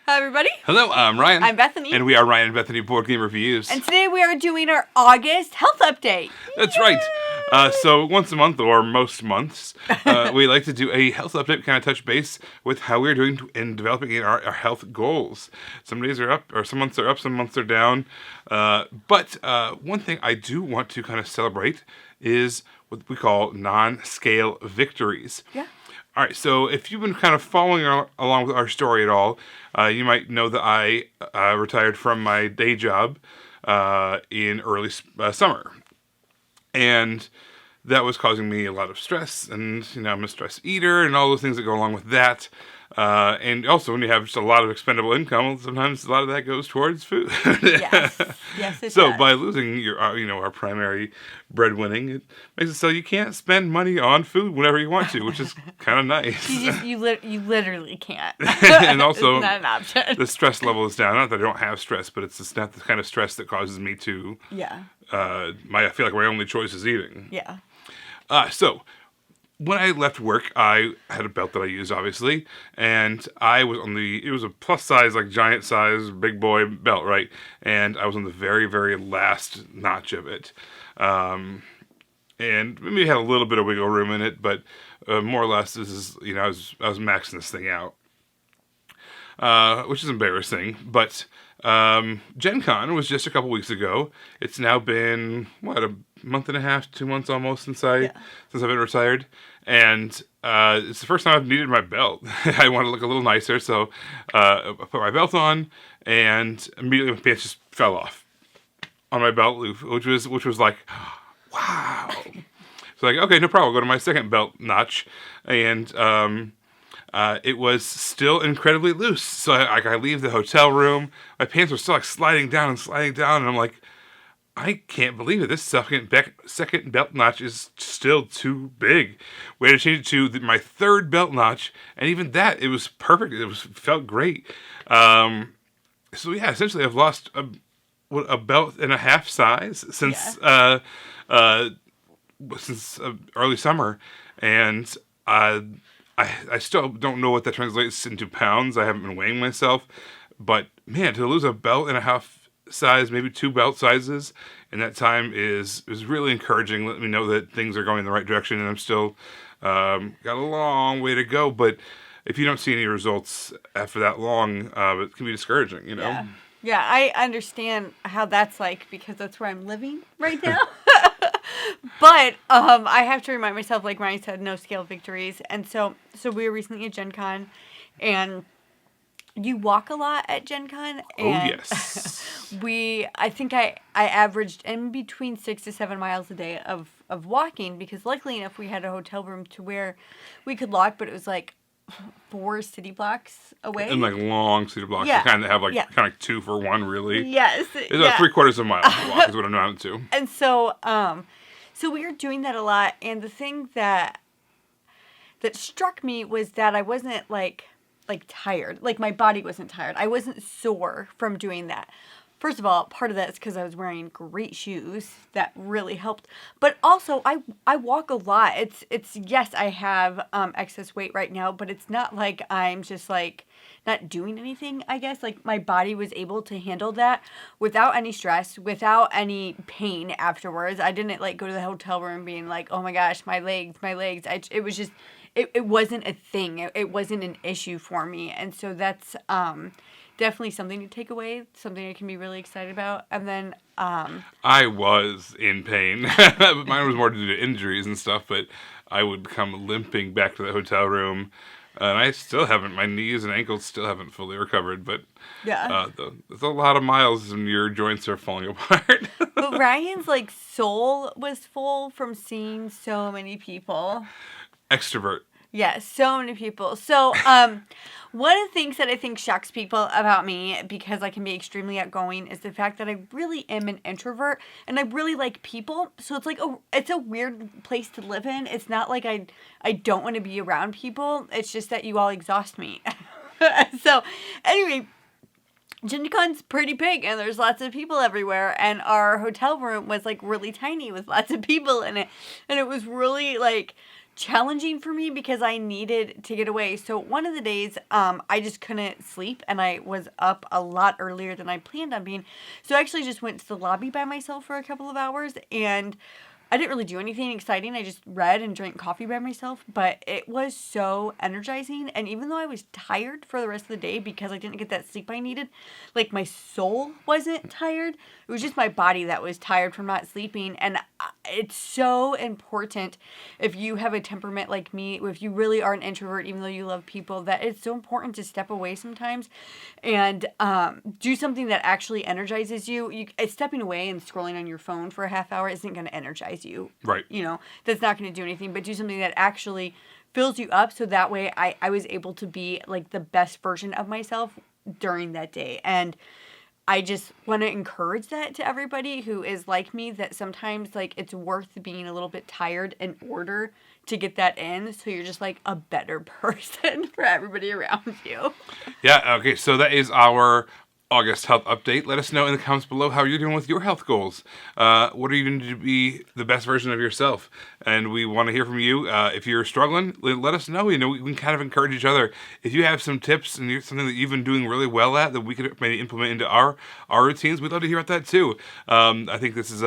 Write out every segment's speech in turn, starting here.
Hi, everybody. Hello, I'm Ryan. I'm Bethany. And we are Ryan and Bethany Board Game Reviews. And today we are doing our August health update. That's right. So once a month, or most months, we like to do a health update, kind of touch base with how we're doing in developing our health goals. Some days are up, or some months are up, some months are down. But one thing I do want to kind of celebrate is what we call non-scale victories. Yeah. All right, so if you've been kind of following along with our story at all, you might know that I retired from my day job in early summer. And that was causing me a lot of stress, and, I'm a stress eater, and all those things that go along with that. And also, when you have just a lot of expendable income, sometimes a lot of that goes towards food. Yes, it So does. by losing your, our primary breadwinning, it makes it so you can't spend money on food whenever you want to, which is kind of nice. You literally can't. And also, it's not an option. the stress level is down. Not that I don't have stress, but it's just not the kind of stress that causes me to. Yeah. I feel like my only choice is eating. Yeah. So when I left work, I had a belt that I used, obviously, and I was it was a plus size, like giant size, big boy belt, right? And I was on the very, very last notch of it. And maybe it had a little bit of wiggle room in it, but more or less, this is, I was maxing this thing out. Which is embarrassing, but Gen Con was just a couple weeks ago. It's now been, a month and a half, 2 months almost since I've been retired, and it's the first time I've needed my belt. I want to look a little nicer, so I put my belt on, and immediately my pants just fell off on my belt loop, which was like, wow. So like, okay, no problem. I'll go to my second belt notch, and it was still incredibly loose. So I leave the hotel room. My pants were still like sliding down, and I'm like, I can't believe it. This second belt notch is still too big. We had to change it to my third belt notch, and even that, it was perfect. Felt great. So yeah, essentially, I've lost a belt and a half size since early summer, and I still don't know what that translates into pounds. I haven't been weighing myself, but man, to lose a belt and a half size, maybe 2 belt sizes in that time is really encouraging. Let me know that things are going in the right direction, and I'm still got a long way to go. But if you don't see any results after that long, it can be discouraging. Yeah, I understand how that's like, because that's where I'm living right now. But I have to remind myself, like Ryan said, no scale victories. And so we were recently at Gen Con, and you walk a lot at Gen Con. And yes. I think I averaged in between 6 to 7 miles a day of walking, because luckily enough we had a hotel room to where we could walk, but it was like 4 city blocks away. And like long city blocks. Yeah. You kind of have kind of like 2 for 1, really. Yes. It's about 3/4 of a mile to walk is what I'm down to. And so we were doing that a lot, and the thing that struck me was that I wasn't like tired. Like, my body wasn't tired. I wasn't sore from doing that. First of all, part of that is because I was wearing great shoes. That really helped. But also, I walk a lot. It's yes, I have excess weight right now, but it's not like I'm just like not doing anything, I guess. Like, my body was able to handle that without any stress, without any pain afterwards. I didn't like go to the hotel room being like, oh my gosh, my legs. It was just, it wasn't a thing. It wasn't an issue for me. And so that's definitely something to take away, something I can be really excited about. And then I was in pain. Mine was more due to injuries and stuff, but I would come limping back to the hotel room. And I still haven't, my knees and ankles still haven't fully recovered, but there's a lot of miles and your joints are falling apart. But Ryan's like soul was full from seeing so many people. Extrovert. Yes, so many people. So, one of the things that I think shocks people about me, because I can be extremely outgoing, is the fact that I really am an introvert, and I really like people. So it's like it's a weird place to live in. It's not like I don't want to be around people. It's just that you all exhaust me. So, anyway, Gen Con's pretty big, and there's lots of people everywhere, and our hotel room was like really tiny with lots of people in it, and it was really like challenging for me because I needed to get away. So one of the days, I just couldn't sleep and I was up a lot earlier than I planned on being. So I actually just went to the lobby by myself for a couple of hours, and I didn't really do anything exciting. I just read and drank coffee by myself, but it was so energizing. And even though I was tired for the rest of the day because I didn't get that sleep I needed, like my soul wasn't tired. It was just my body that was tired from not sleeping. And it's so important if you have a temperament like me, if you really are an introvert, even though you love people, that it's so important to step away sometimes and do something that actually energizes you. Stepping away and scrolling on your phone for a half hour isn't going to energize you. Right. You know, that's not going to do anything, but do something that actually fills you up so that way I was able to be like the best version of myself during that day. And I just want to encourage that to everybody who is like me, that sometimes like it's worth being a little bit tired in order to get that in, so you're just like a better person for everybody around you. Yeah, okay, so that is our August health update. Let us know in the comments below how you're doing with your health goals. What are you doing to be the best version of yourself? And we want to hear from you. If you're struggling, let us know. You know, we can kind of encourage each other. If you have some tips and something that you've been doing really well at that we could maybe implement into our routines, we'd love to hear about that too. I think this is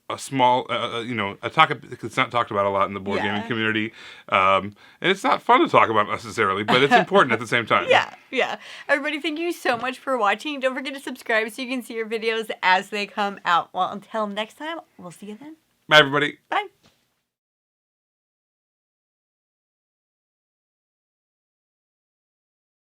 a small, a topic that's not talked about a lot in the board gaming community. And it's not fun to talk about necessarily, but it's important at the same time. Yeah. Everybody, thank you so much for watching. Don't forget to subscribe so you can see your videos as they come out. Well, until next time, we'll see you then. Bye, everybody. Bye.